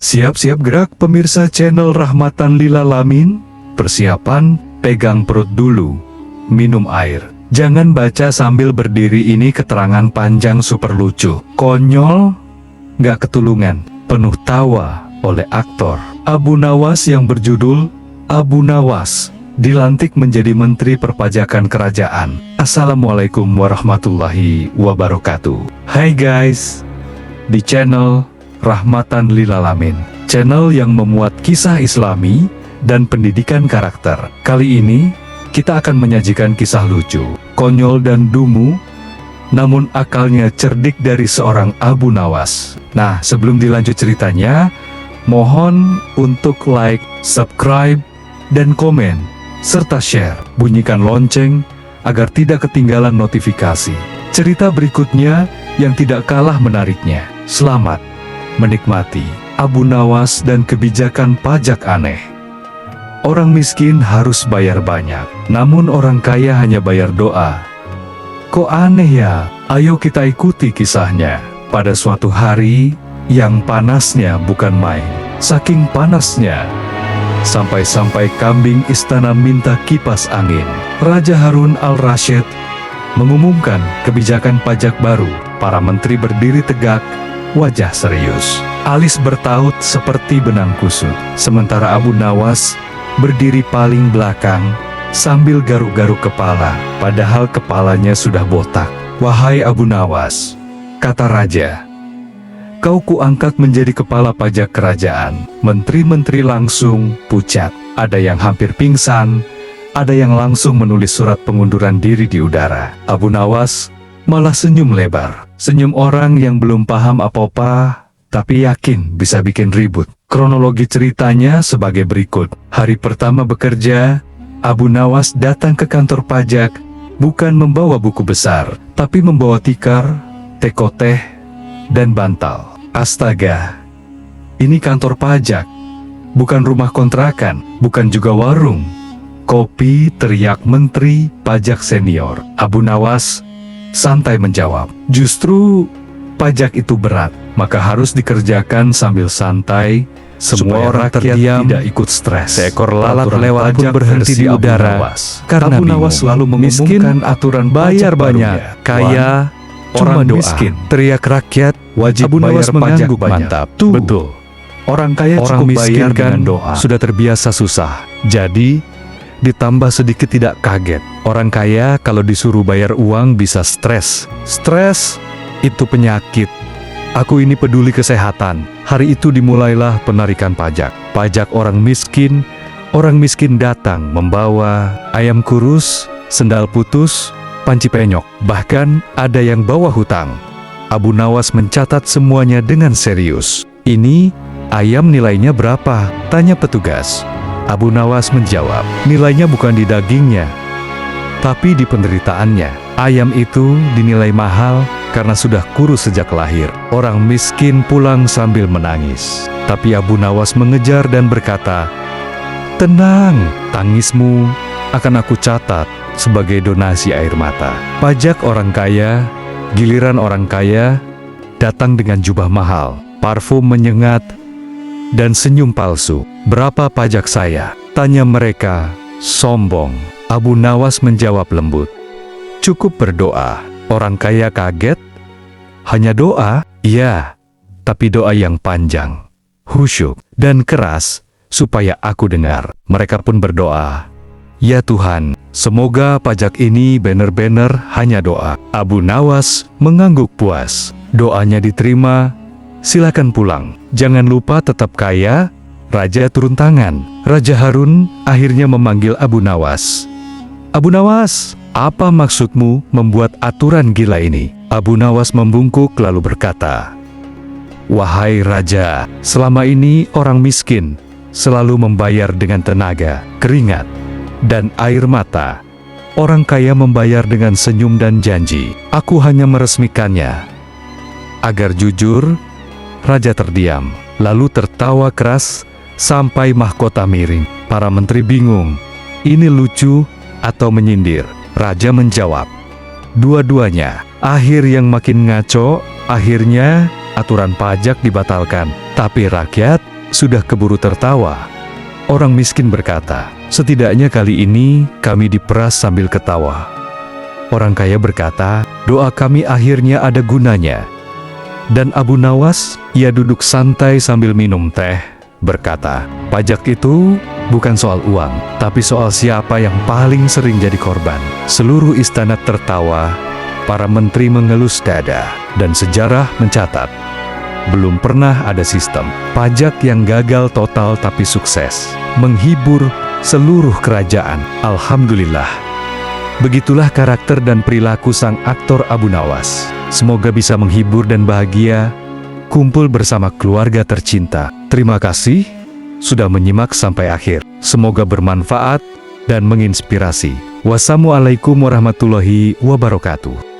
Siap-siap gerak pemirsa channel Rahmatan Lil Alamin. Persiapan, pegang perut dulu. Minum air. Jangan baca sambil berdiri, ini keterangan panjang super lucu. Konyol, gak ketulungan. Penuh tawa oleh aktor Abu Nawas yang berjudul Abu Nawas dilantik menjadi Menteri Perpajakan Kerajaan. Assalamualaikum warahmatullahi wabarakatuh. Hai guys, di channel Rahmatan Lil Alamin, channel yang memuat kisah Islami dan pendidikan karakter. Kali ini kita akan menyajikan kisah lucu, konyol dan dungu, namun akalnya cerdik dari seorang Abu Nawas. Nah, sebelum dilanjut ceritanya, mohon untuk like, subscribe, dan komen, serta share. Bunyikan lonceng agar tidak ketinggalan notifikasi cerita berikutnya yang tidak kalah menariknya. Selamat menikmati Abu Nawas dan kebijakan pajak aneh. Orang miskin harus bayar banyak, namun orang kaya hanya bayar doa. Kok aneh ya? Ayo kita ikuti kisahnya. Pada suatu hari yang panasnya bukan main, saking panasnya, sampai-sampai kambing istana minta kipas angin. Raja Harun al-Rasyid mengumumkan kebijakan pajak baru. Para menteri berdiri tegak, wajah serius, alis bertaut seperti benang kusut. Sementara Abu Nawas berdiri paling belakang sambil garuk-garuk kepala, padahal kepalanya sudah botak. Wahai Abu Nawas, kata raja, kau kuangkat menjadi kepala pajak kerajaan. Menteri-menteri langsung pucat, ada yang hampir pingsan, ada yang langsung menulis surat pengunduran diri di udara. Abu Nawas malah senyum lebar, senyum orang yang belum paham apa-apa, tapi yakin bisa bikin ribut. Kronologi ceritanya sebagai berikut. Hari pertama bekerja, Abu Nawas datang ke kantor pajak, bukan membawa buku besar, tapi membawa tikar, teko teh, dan bantal. Astaga, ini kantor pajak, bukan rumah kontrakan, bukan juga warung kopi, teriak menteri pajak senior. Abu Nawas santai menjawab, justru pajak itu berat, maka harus dikerjakan sambil santai. Semua orang terdiam, tidak ikut stres. Seekor lalat lewat pun berhenti di udara, karena Abu Nawas selalu mengumumkan aturan bayar banyak, kaya orang miskin. Teriak rakyat, wajib Abu Nawas mengangguk mantap. Tuh, betul. Orang kaya orang cukup miskin kan doa. Sudah terbiasa susah. Jadi ditambah sedikit tidak kaget. Orang kaya kalau disuruh bayar uang bisa stres. Stres itu penyakit. Aku ini peduli kesehatan. Hari itu dimulailah penarikan pajak. Pajak orang miskin. Orang miskin datang membawa ayam kurus, sendal putus, panci penyok. Bahkan ada yang bawa hutang. Abu Nawas mencatat semuanya dengan serius. Ini ayam nilainya berapa? Tanya petugas. Abu Nawas menjawab, nilainya bukan di dagingnya, tapi di penderitaannya. Ayam itu dinilai mahal karena sudah kurus sejak lahir. Orang miskin pulang sambil menangis. Tapi Abu Nawas mengejar dan berkata, tenang, tangismu akan aku catat sebagai donasi air mata. Pajak orang kaya, giliran orang kaya datang dengan jubah mahal, parfum menyengat, dan senyum palsu. Berapa pajak saya? Tanya mereka, sombong. Abu Nawas menjawab lembut, cukup berdoa. Orang kaya kaget, hanya doa? Iya, tapi doa yang panjang, khusyuk, dan keras, supaya aku dengar. Mereka pun berdoa, ya Tuhan, semoga pajak ini benar-benar hanya doa. Abu Nawas mengangguk puas. Doanya diterima, silakan pulang. Jangan lupa tetap kaya. Raja turun tangan. Raja Harun akhirnya memanggil Abu Nawas. Abu Nawas, apa maksudmu membuat aturan gila ini? Abu Nawas membungkuk lalu berkata, wahai Raja, selama ini orang miskin selalu membayar dengan tenaga, keringat, dan air mata. Orang kaya membayar dengan senyum dan janji. Aku hanya meresmikannya. Agar jujur, Raja terdiam, lalu tertawa keras sampai mahkota miring. Para menteri bingung, ini lucu atau menyindir? Raja menjawab, dua-duanya. Akhir yang makin ngaco, akhirnya aturan pajak dibatalkan, tapi rakyat sudah keburu tertawa. Orang miskin berkata, "Setidaknya kali ini kami diperas sambil ketawa." Orang kaya berkata, "Doa kami akhirnya ada gunanya." Dan Abu Nawas, ia duduk santai sambil minum teh, berkata, "Pajak itu bukan soal uang, tapi soal siapa yang paling sering jadi korban." Seluruh istana tertawa, para menteri mengelus dada, dan sejarah mencatat, belum pernah ada sistem pajak yang gagal total tapi sukses, menghibur seluruh kerajaan. Alhamdulillah. Begitulah karakter dan perilaku sang aktor Abu Nawas. Semoga bisa menghibur dan bahagia, kumpul bersama keluarga tercinta. Terima kasih sudah menyimak sampai akhir. Semoga bermanfaat dan menginspirasi. Wassalamualaikum warahmatullahi wabarakatuh.